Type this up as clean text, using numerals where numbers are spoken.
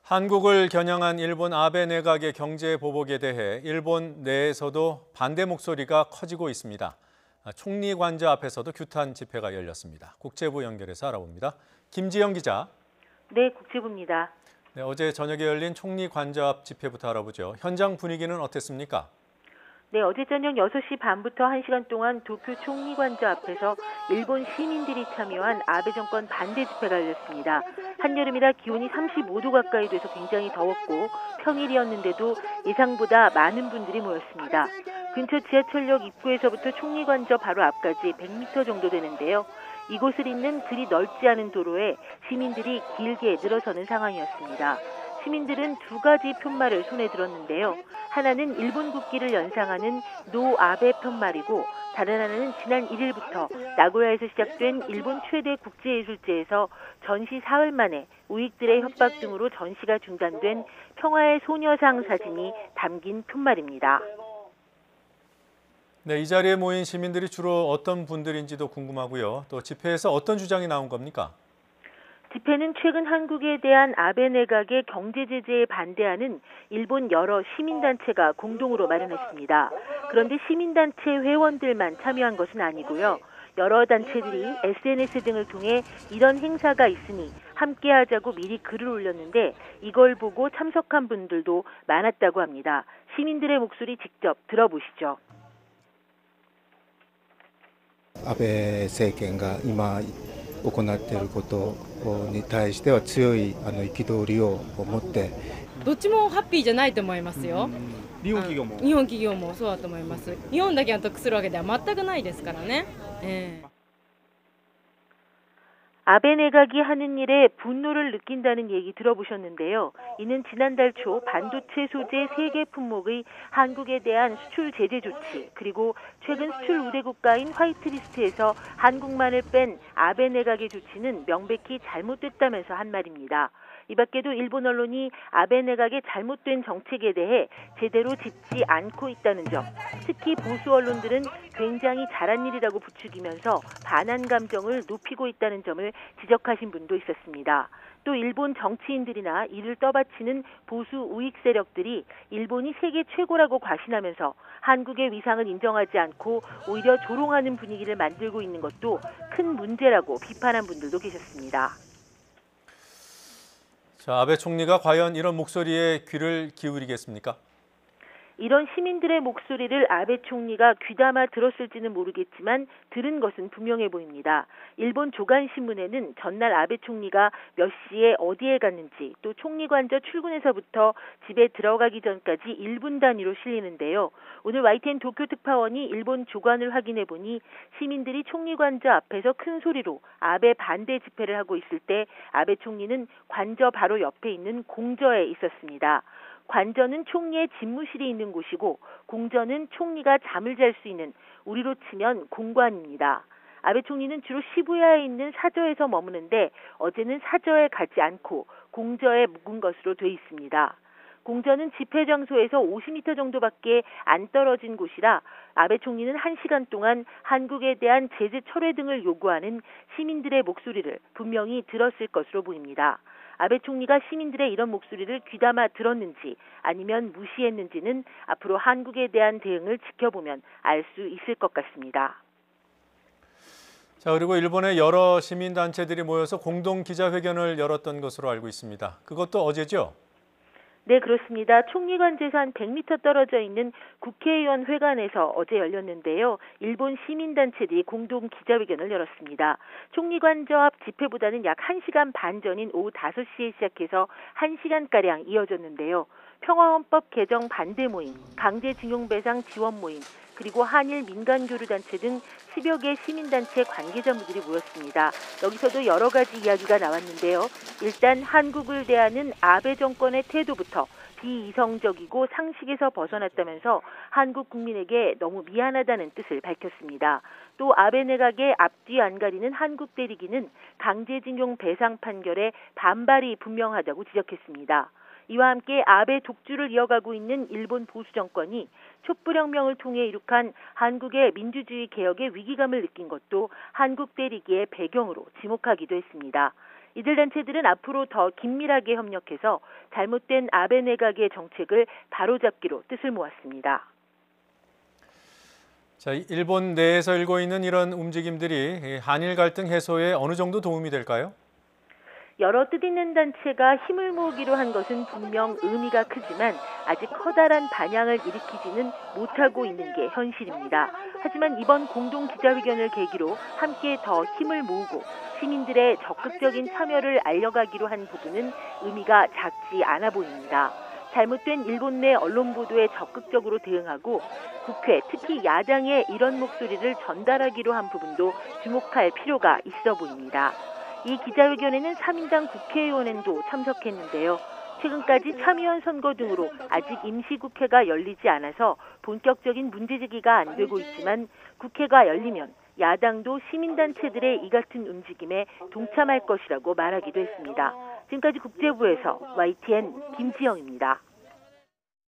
한국을 겨냥한 일본 아베 내각의 경제 보복에 대해 일본 내에서도 반대 목소리가 커지고 있습니다. 총리 관저 앞에서도 규탄 집회가 열렸습니다. 국제부 연결해서 알아봅니다. 김지영 기자. 네, 국제부입니다. 네, 어제 저녁에 열린 총리 관저 앞 집회부터 알아보죠. 현장 분위기는 어땠습니까? 네, 어제 저녁 6시 반부터 1시간 동안 도쿄 총리관저 앞에서 일본 시민들이 참여한 아베 정권 반대 집회가 열렸습니다. 한여름이라 기온이 35도 가까이 돼서 굉장히 더웠고 평일이었는데도 예상보다 많은 분들이 모였습니다. 근처 지하철역 입구에서부터 총리관저 바로 앞까지 100m 정도 되는데요. 이곳을 잇는 그리 넓지 않은 도로에 시민들이 길게 늘어서는 상황이었습니다. 시민들은 두 가지 푯말을 손에 들었는데요. 하나는 일본 국기를 연상하는 노 아베 푯말이고 다른 하나는 지난 1일부터 나고야에서 시작된 일본 최대 국제예술제에서 전시 사흘 만에 우익들의 협박 등으로 전시가 중단된 평화의 소녀상 사진이 담긴 푯말입니다. 네, 이 자리에 모인 시민들이 주로 어떤 분들인지도 궁금하고요. 또 집회에서 어떤 주장이 나온 겁니까? 집회는 최근 한국에 대한 아베 내각의 경제 제재에 반대하는 일본 여러 시민단체가 공동으로 마련했습니다. 그런데 시민단체 회원들만 참여한 것은 아니고요. 여러 단체들이 SNS 등을 통해 이런 행사가 있으니 함께하자고 미리 글을 올렸는데 이걸 보고 참석한 분들도 많았다고 합니다. 시민들의 목소리 직접 들어보시죠. 安倍政権が今行っていることに対しては強い憤りを持ってどっちもハッピーじゃないと思いますよ。日本企業も日本企業もそうだと思います。日本だけが得するわけでは全くないですからね。아베 내각이 하는 일에 분노를 느낀다는 얘기 들어보셨는데요. 이는 지난달 초 반도체 소재 3개 품목의 한국에 대한 수출 제재 조치, 그리고 최근 수출 우대 국가인 화이트리스트에서 한국만을 뺀 아베 내각의 조치는 명백히 잘못됐다면서 한 말입니다. 이 밖에도 일본 언론이 아베 내각의 잘못된 정책에 대해 제대로 짚지 않고 있다는 점, 특히 보수 언론들은 굉장히 잘한 일이라고 부추기면서 반한 감정을 높이고 있다는 점을 지적하신 분도 있었습니다. 또 일본 정치인들이나 이를 떠받치는 보수 우익 세력들이 일본이 세계 최고라고 과신하면서 한국의 위상을 인정하지 않고 오히려 조롱하는 분위기를 만들고 있는 것도 큰 문제라고 비판한 분들도 계셨습니다. 자, 아베 총리가 과연 이런 목소리에 귀를 기울이겠습니까? 이런 시민들의 목소리를 아베 총리가 귀담아 들었을지는 모르겠지만 들은 것은 분명해 보입니다. 일본 조간신문에는 전날 아베 총리가 몇 시에 어디에 갔는지 또 총리관저 출근해서부터 집에 들어가기 전까지 1분 단위로 실리는데요. 오늘 YTN 도쿄 특파원이 일본 조간을 확인해 보니 시민들이 총리관저 앞에서 큰 소리로 아베 반대 집회를 하고 있을 때 아베 총리는 관저 바로 옆에 있는 공저에 있었습니다. 관저는 총리의 집무실이 있는 곳이고 공저는 총리가 잠을 잘 수 있는 우리로 치면 공관입니다. 아베 총리는 주로 시부야에 있는 사저에서 머무는데 어제는 사저에 가지 않고 공저에 묵은 것으로 돼 있습니다. 공저는 집회 장소에서 50m 정도밖에 안 떨어진 곳이라 아베 총리는 1시간 동안 한국에 대한 제재 철회 등을 요구하는 시민들의 목소리를 분명히 들었을 것으로 보입니다. 아베 총리가 시민들의 이런 목소리를 귀담아 들었는지 아니면 무시했는지는 앞으로 한국에 대한 대응을 지켜보면 알 수 있을 것 같습니다. 자, 그리고 일본의 여러 시민단체들이 모여서 공동 기자회견을 열었던 것으로 알고 있습니다. 그것도 어제죠? 네, 그렇습니다. 총리관저에서 한 100m 떨어져 있는 국회의원 회관에서 어제 열렸는데요. 일본 시민단체들이 공동 기자회견을 열었습니다. 총리관저 앞 집회보다는 약 1시간 반 전인 오후 5시에 시작해서 1시간가량 이어졌는데요. 평화헌법 개정 반대 모임, 강제징용 배상 지원 모임, 그리고 한일 민간교류단체 등 10여 개 시민단체 관계자분들이 모였습니다. 여기서도 여러 가지 이야기가 나왔는데요. 일단 한국을 대하는 아베 정권의 태도부터 비이성적이고 상식에서 벗어났다면서 한국 국민에게 너무 미안하다는 뜻을 밝혔습니다. 또 아베 내각의 앞뒤 안 가리는 한국 때리기는 강제징용 배상 판결에 반발이 분명하다고 지적했습니다. 이와 함께 아베 독주를 이어가고 있는 일본 보수 정권이 촛불혁명을 통해 이룩한 한국의 민주주의 개혁의 위기감을 느낀 것도 한국 때리기의 배경으로 지목하기도 했습니다. 이들 단체들은 앞으로 더 긴밀하게 협력해서 잘못된 아베 내각의 정책을 바로잡기로 뜻을 모았습니다. 자, 일본 내에서 일고 있는 이런 움직임들이 한일 갈등 해소에 어느 정도 도움이 될까요? 여러 뜻있는 단체가 힘을 모으기로 한 것은 분명 의미가 크지만 아직 커다란 반향을 일으키지는 못하고 있는 게 현실입니다. 하지만 이번 공동 기자회견을 계기로 함께 더 힘을 모으고 시민들의 적극적인 참여를 알려가기로 한 부분은 의미가 작지 않아 보입니다. 잘못된 일본 내 언론 보도에 적극적으로 대응하고 국회, 특히 야당의 이런 목소리를 전달하기로 한 부분도 주목할 필요가 있어 보입니다. 이 기자회견에는 3인당 국회의원도 참석했는데요. 최근까지 참의원 선거 등으로 아직 임시국회가 열리지 않아서 본격적인 문제제기가 안 되고 있지만 국회가 열리면 야당도 시민단체들의 이 같은 움직임에 동참할 것이라고 말하기도 했습니다. 지금까지 국제부에서 YTN 김지영입니다.